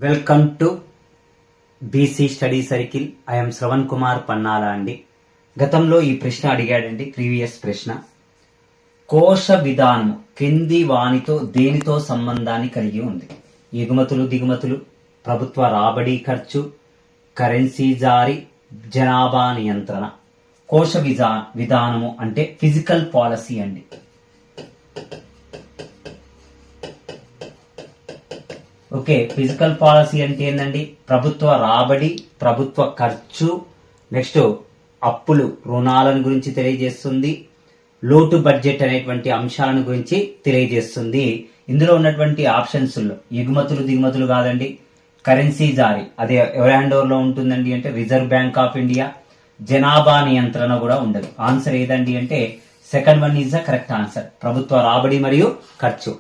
Welcome to BC study circle. I'm Shravan Kumar Pannala అండి. గతంలో ఈ ప్రశ్న అడిగాడండి, ప్రీవియస్ ప్రశ్న. కోశ విధానము కింది వానితో దేనితో సంబంధాన్ని కలిగి ఉంది? ఎగుమతులు దిగుమతులు, ప్రభుత్వ రాబడి ఖర్చు, కరెన్సీ జారీ, జనాభా నియంత్రణ. కోశ విధానము అంటే ఫిజికల్ పాలసీ అండి. ఓకే, ఫిజికల్ పాలసీ అంటే ఏంటండి? ప్రభుత్వ రాబడి, ప్రభుత్వ ఖర్చు, నెక్స్ట్ అప్పులు, రుణాలను గురించి తెలియజేస్తుంది. లోటు బడ్జెట్ అనేటువంటి అంశాలను గురించి తెలియజేస్తుంది. ఇందులో ఉన్నటువంటి ఆప్షన్స్ లో ఎగుమతులు దిగుమతులు కాదండి, కరెన్సీ జారీ అదే ఎవరి హ్యాండ్ ఓవర్ లో ఉంటుందండి అంటే రిజర్వ్ బ్యాంక్ ఆఫ్ ఇండియా. జనాభా నియంత్రణ కూడా ఉండదు. ఆన్సర్ ఏదండి అంటే second one is the correct answer, ప్రభుత్వ రాబడి మరియు ఖర్చు.